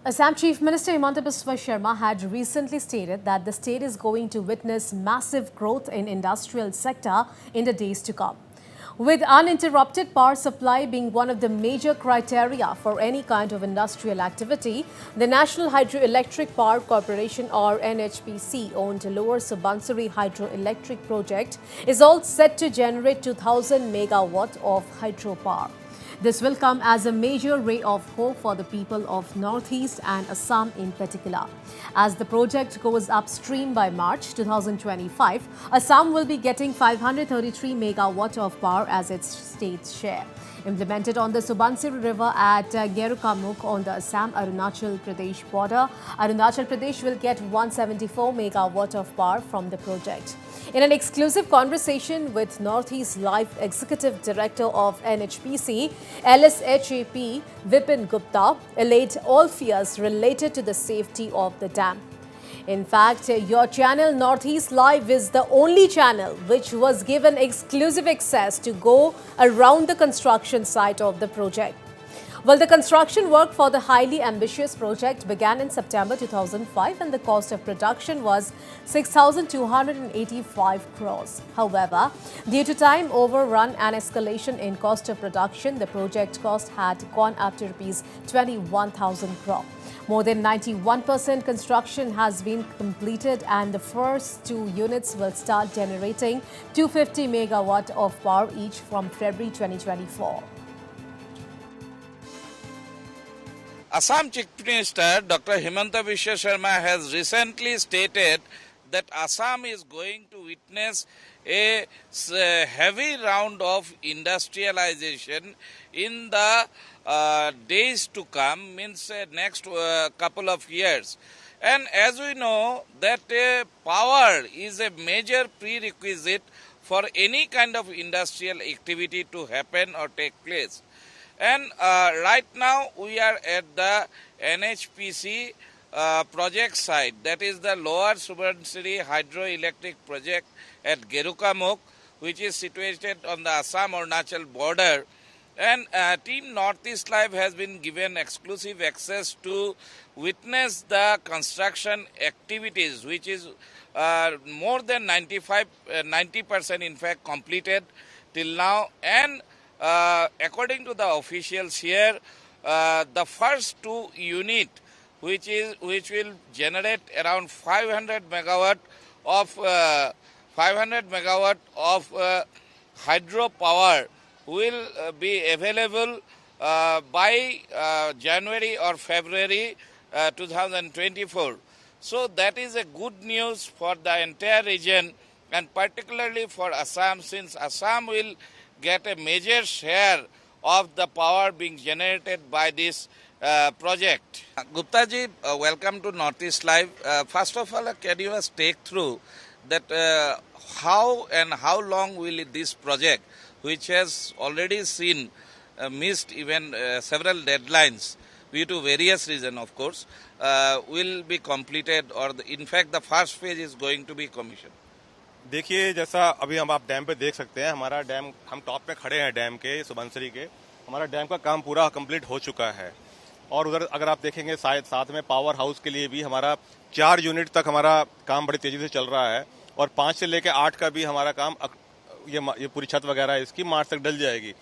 Assam Chief Minister Himanta Biswa Sharma had recently stated that the state is going to witness massive growth in industrial sector in the days to come. With uninterrupted power supply being one of the major criteria for any kind of industrial activity, the National Hydroelectric Power Corporation or NHPC owned Lower Subansiri Hydroelectric Project is all set to generate 2000 megawatt of hydropower. This will come as a major ray of hope for the people of Northeast and Assam in particular. As the project goes upstream by March 2025, Assam will be getting 533 megawatt of power as its state's share. Implemented on the Subansiri River at Gerukamukh on the Assam-Arunachal Pradesh border, Arunachal Pradesh will get 174 megawatt of power from the project. In an exclusive conversation with Northeast Live Executive Director of NHPC, LSHAP Vipin Gupta allayed all fears related to the safety of the dam. In fact, your channel Northeast Live is the only channel which was given exclusive access to go around the construction site of the project. Well, the construction work for the highly ambitious project began in September 2005 and the cost of production was 6,285 crores. However, due to time overrun and escalation in cost of production, the project cost had gone up to Rs 21,000 crore. More than 91% construction has been completed and the first two units will start generating 250 megawatt of power each from February 2024. Assam Chief Minister Dr. Himanta Biswa Sharma has recently stated that Assam is going to witness a heavy round of industrialization in the days to come, means next couple of years. And as we know that power is a major prerequisite for any kind of industrial activity to happen or take place. And right now we are at the NHPC project site, that is the Lower Subansiri Hydroelectric Project at Gerukamukh, which is situated on the Assam-Arunachal border. And Team Northeast Live has been given exclusive access to witness the construction activities, which is more than 90% in fact completed till now. And according to the officials here, the first two unit, which will generate around 500 megawatt of hydropower, will be available by January or February 2024. So that is a good news for the entire region and particularly for Assam, since Assam will get a major share of the power being generated by this project. Gupta ji, welcome to Northeast Live. First of all, can you take through that how and how long will this project, which has already seen missed even several deadlines due to various reasons, of course, will be completed, or in fact the first phase is going to be commissioned? देखिए, जैसा अभी हम आप dam पे देख सकते हैं, हमारा डैम, हम टॉप पे खड़े हैं डैम के, सुबनसिरी के, हमारा डैम का काम पूरा कंप्लीट हो चुका है। और उधर अगर आप देखेंगे साथ में पावर हाउस के लिए भी हमारा 4 यूनिट तक हमारा काम बड़ी तेजी से चल रहा है और 5 से लेकर 8 का भी हमारा काम, ये पूरी छत वगैरह इसकी मार्च तक डल जाएगी।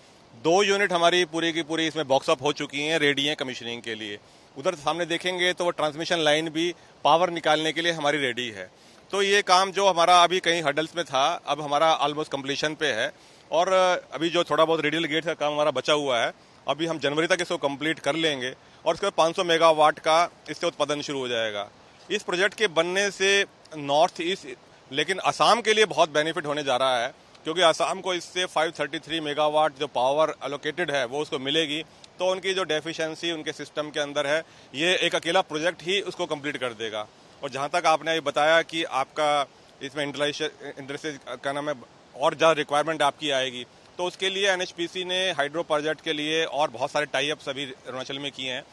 2 यूनिट हमारी पूरी की पूरी इसमें बॉक्सअप हो चुकी हैं, रेडी हैं कमीशनिंग के लिए। उधर सामने देखेंगे तो वो ट्रांसमिशन लाइन भी पावर निकालने के लिए हमारी रेडी है। तो ये काम जो हमारा अभी कहीं हडल्स में था, अब हमारा ऑलमोस्ट कंप्लीशन पे है। और अभी जो थोड़ा बहुत रेडियल गेट का काम हमारा बचा हुआ है, अभी हम जनवरी तक इसको कंप्लीट कर लेंगे और उसके बाद 500 मेगावाट का इससे उत्पादन शुरू हो जाएगा। इस प्रोजेक्ट के बनने से नॉर्थ ईस्ट, लेकिन असम के लिए बहुत बेनिफिट होने जा रहा है, क्योंकि असम को इससे 533 मेगावाट जो पावर एलोकेटेड है वो उसको मिलेगी। तो उनकी जो डेफिशिएंसी उनके सिस्टम के अंदर है, ये एक अकेला प्रोजेक्ट ही उसको कंप्लीट कर देगा। और जहां तक आपने बताया कि आपका इसमें इंडस्ट्री का नाम है और ज़्यादा रिक्वायरमेंट आपकी आएगी, तो उसके लिए एनएचपीसी ने हाइड्रो प्रोजेक्ट के लिए और बहुत सारे टाई अप्स अभी अरुणाचल में किए हैं।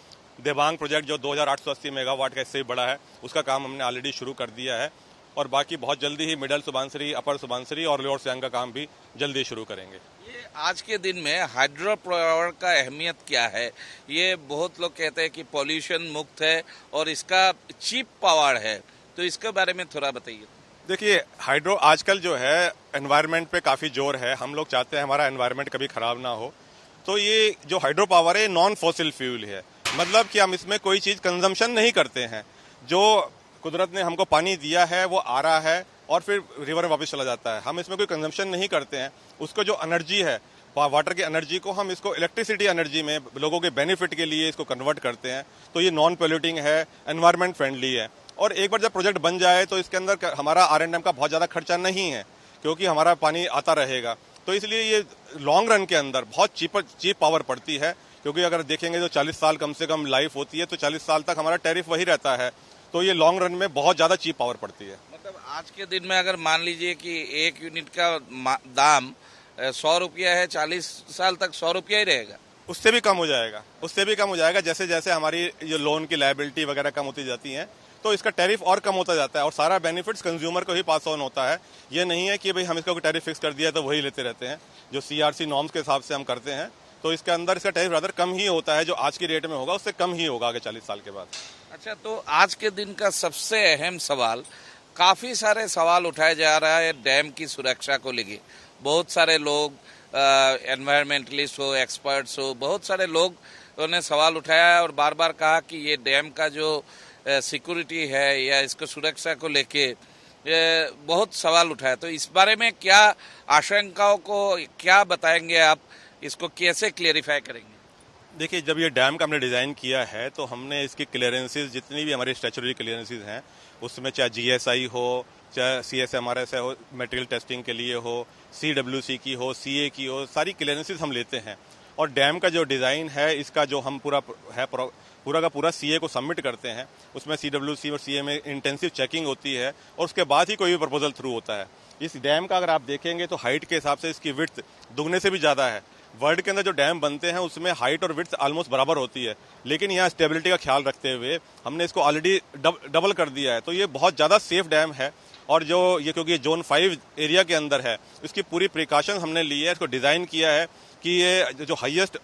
देबांग प्रोजेक्ट जो 2880 मेगावाट का, इससे भी बड़ा है, उसका काम हमने ऑलरेडी शुरू कर दिया है और बाकी बहुत जल्दी ही मिडल सुबानसिरी, अपर सुबानसिरी और लोअर सियांग का काम भी जल्दी शुरू करेंगे। ये आज के दिन में हाइड्रो पावर का अहमियत क्या है? ये बहुत लोग कहते हैं कि पॉल्यूशन मुक्त है और इसका चीप पावर है, तो इसके बारे में थोड़ा बताइए। देखिए, हाइड्रो आजकल जो है एनवायरनमेंट पे काफ़ी जोर है। हम लोग चाहते हैं हमारा एनवायरनमेंट कभी ख़राब ना हो। तो ये जो हाइड्रो पावर है नॉन फॉसिल फ्यूल है, मतलब कि हम इसमें कोई चीज़ कंजम्पशन नहीं करते हैं। जो कुदरत ने हमको पानी दिया है वो आ रहा है और फिर रिवर में वापस चला जाता है। हम इसमें कोई कंजम्पशन नहीं करते हैं। उसको जो एनर्जी है, वाटर की एनर्जी को हम इसको इलेक्ट्रिसिटी एनर्जी में लोगों के बेनिफिट के लिए इसको कन्वर्ट करते हैं। तो ये नॉन पोल्यूटिंग है, एनवायरनमेंट फ्रेंडली है। और एक बार जब प्रोजेक्ट बन जाए तो इसके अंदर हमारा R&M का बहुत ज़्यादा खर्चा नहीं है, क्योंकि हमारा पानी आता रहेगा। तो इसलिए ये लॉन्ग रन के अंदर बहुत चीप पावर पड़ती है, क्योंकि अगर देखेंगे तो 40 साल कम से कम लाइफ होती है, तो 40 साल तक हमारा टैरिफ वही रहता है। तो ये लॉन्ग रन में बहुत ज़्यादा चीप पावर पड़ती है। मतलब आज के दिन में अगर मान लीजिए कि 1 यूनिट का दाम 100 रुपया है, 40 साल तक 100 रुपया ही रहेगा। उससे भी कम हो जाएगा, उससे भी कम हो जाएगा। जैसे जैसे हमारी जो लोन की लायबिलिटी वगैरह कम होती जाती हैं, तो इसका टैरिफ और कम होता जाता है और सारा बेनिफिट्स कंज्यूमर को ही पास ऑन होता है। ये नहीं है कि भाई हम इसका कोई टैरिफ फिक्स कर दिया तो वही लेते रहते हैं। जो CRC नॉर्म्स के हिसाब से हम करते हैं, तो इसके अंदर इसका टैरिफ रादर कम ही होता है। जो आज की रेट में होगा उससे कम ही होगा आगे 40 साल के बाद। अच्छा, तो आज के दिन का सबसे अहम सवाल, काफी सारे सवाल उठाया जा रहा है डैम की सुरक्षा को लेके। बहुत सारे लोग, एनवायरमेंटलिस्ट हो, एक्सपर्ट्स हो, बहुत सारे लोग उन्होंने सवाल उठाया है और बार बार कहा कि ये डैम का जो सिक्योरिटी है या इसको सुरक्षा को लेके बहुत सवाल उठाया। तो इस बारे में क्या आशंकाओं को क्या बताएंगे आप, इसको कैसे क्लियरिफाई करेंगे? देखिए, जब ये डैम का हमने डिज़ाइन किया है तो हमने इसकी क्लियरेंसेज, जितनी भी हमारी स्टैच्यूटरी क्लियरेंसेज हैं, उसमें चाहे GSI हो, चाहे CSMRS हो, मटेरियल टेस्टिंग के लिए हो, CWC की हो, CA की हो, सारी क्लियरेंसेज हम लेते हैं। और डैम का जो डिज़ाइन है, इसका जो हम पूरा का पूरा CA को सबमिट करते हैं। उसमें CWC और CA में इंटेंसिव चेकिंग होती है और उसके बाद ही कोई भी प्रपोजल थ्रू होता है। इस डैम का अगर आप देखेंगे तो हाइट के हिसाब से इसकी विड्थ दुगने से भी ज़्यादा है। वर्ल्ड के अंदर जो डैम बनते हैं उसमें हाइट और विड्थ ऑलमोस्ट बराबर होती है, लेकिन यहाँ स्टेबिलिटी का ख्याल रखते हुए हमने इसको ऑलरेडी डबल कर दिया है। तो ये बहुत ज़्यादा सेफ डैम है। और जो ये, क्योंकि ये जोन 5 एरिया के अंदर है, इसकी पूरी प्रिकॉशन हमने ली है। इसको डिज़ाइन किया है कि ये जो हाईएस्ट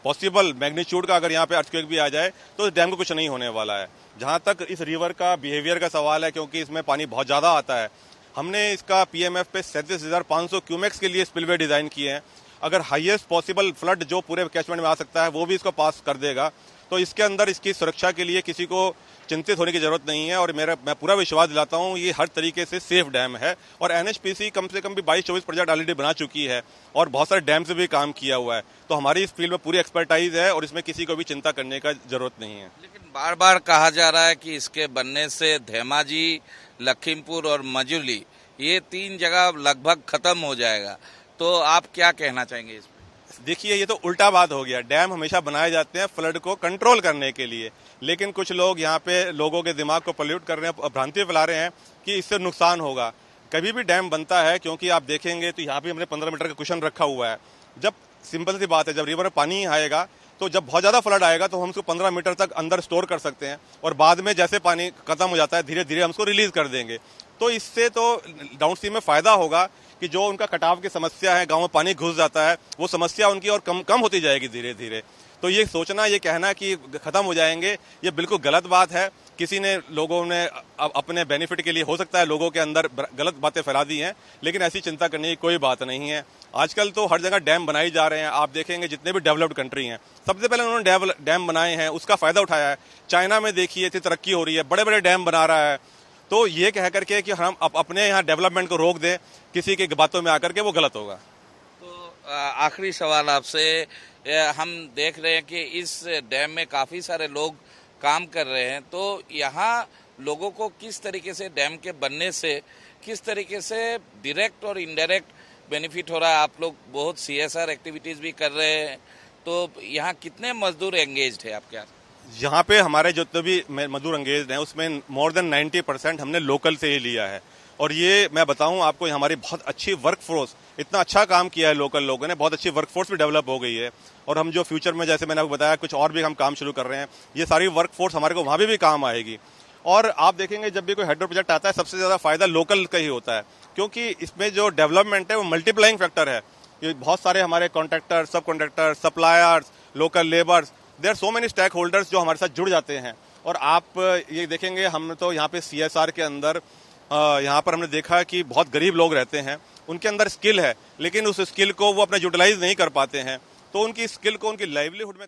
पॉसिबल मैग्नीट्यूड का अगर यहाँ पे अर्थक्वेक भी आ जाए तो इस डैम को कुछ नहीं होने वाला है। जहाँ तक इस रिवर का बिहेवियर का सवाल है, क्योंकि इसमें पानी बहुत ज़्यादा आता है, हमने इसका PMF पे 37,500 क्यूमेक्स के लिए स्पिलवे डिज़ाइन किए हैं। अगर हाईएस्ट पॉसिबल फ्लड जो पूरे कैचमेंट में आ सकता है वो भी इसको पास कर देगा। तो इसके अंदर इसकी सुरक्षा के लिए किसी को चिंतित होने की जरूरत नहीं है। और मैं पूरा विश्वास दिलाता हूँ ये हर तरीके से सेफ डैम है। और NHPC कम से कम भी 22-24 प्रोजेक्ट ऑलरेडी बना चुकी है और बहुत सारे डैम से भी काम किया हुआ है। तो हमारी इस फील्ड में पूरी एक्सपर्टाइज है और इसमें किसी को भी चिंता करने का जरूरत नहीं है। लेकिन बार बार कहा जा रहा है कि इसके बनने से धेमाजी, लखीमपुर और मजूली, ये 3 जगह लगभग खत्म हो जाएगा। तो आप क्या कहना चाहेंगे इस पर? देखिए, ये तो उल्टा बात हो गया। डैम हमेशा बनाए जाते हैं फ्लड को कंट्रोल करने के लिए, लेकिन कुछ लोग यहाँ पे लोगों के दिमाग को पोल्यूट कर रहे हैं, भ्रांति फैला रहे हैं कि इससे नुकसान होगा। कभी भी डैम बनता है, क्योंकि आप देखेंगे तो यहाँ पे हमने 15 मीटर का कुशन रखा हुआ है। जब सिंपल सी बात है, जब रिवर में पानी आएगा तो जब बहुत ज़्यादा फ्लड आएगा तो हम उसको 15 मीटर तक अंदर स्टोर कर सकते हैं और बाद में जैसे पानी खत्म हो जाता है धीरे धीरे हम उसको रिलीज कर देंगे। तो इससे तो डाउन स्ट्रीम में फायदा होगा कि जो उनका कटाव की समस्या है, गांव में पानी घुस जाता है, वो समस्या उनकी और कम होती जाएगी धीरे धीरे। तो ये सोचना, ये कहना कि खत्म हो जाएंगे, ये बिल्कुल गलत बात है। किसी ने, लोगों ने अपने बेनिफिट के लिए हो सकता है लोगों के अंदर गलत बातें फैला दी हैं, लेकिन ऐसी चिंता करने की कोई बात नहीं है। आजकल तो हर जगह डैम बनाई जा रहे हैं। आप देखेंगे जितने भी डेवलप्ड कंट्री हैं, सबसे पहले उन्होंने डैम बनाए हैं, उसका फायदा उठाया है। चाइना में देखिए इतनी तरक्की हो रही है, बड़े बड़े डैम बना रहा है। तो ये कह करके कि हम अपने यहाँ डेवलपमेंट को रोक दें किसी की बातों में आकर के, वो गलत होगा। तो आखिरी सवाल आपसे, हम देख रहे हैं कि इस डैम में काफी सारे लोग काम कर रहे हैं, तो यहाँ लोगों को किस तरीके से डैम के बनने से किस तरीके से डायरेक्ट और इनडायरेक्ट बेनिफिट हो रहा है? आप लोग बहुत CSR एक्टिविटीज भी कर रहे हैं, तो यहाँ कितने मजदूर एंगेज्ड है आपके यहाँ? यहाँ पे हमारे जितने भी मजदूर एंगेज हैं उसमें मोर देन 90% हमने लोकल से ही लिया है। और ये मैं बताऊं आपको, हमारी बहुत अच्छी वर्क फोर्स, इतना अच्छा काम किया है लोकल लोगों ने, बहुत अच्छी वर्क फोर्स भी डेवलप हो गई है। और हम जो फ्यूचर में, जैसे मैंने आपको बताया, कुछ और भी हम काम शुरू कर रहे हैं, ये सारी वर्क फोर्स हमारे को वहाँ भी काम आएगी। और आप देखेंगे जब भी कोई हाइड्रो प्रोजेक्ट आता है सबसे ज़्यादा फायदा लोकल का ही होता है, क्योंकि इसमें जो डेवलपमेंट है वो मल्टीप्लाइंग फैक्टर है। ये बहुत सारे हमारे contractor, sub contractor, suppliers, local labours, there so many stake holders जो हमारे साथ जुड़ जाते हैं। और आप ये देखेंगे, हम तो यहाँ पे CSR के अंदर यहाँ पर हमने देखा कि बहुत गरीब लोग रहते हैं, उनके अंदर स्किल है, लेकिन उस स्किल को वो अपना यूटिलाइज नहीं कर पाते हैं, तो उनकी स्किल को उनकी लाइवलीहुड में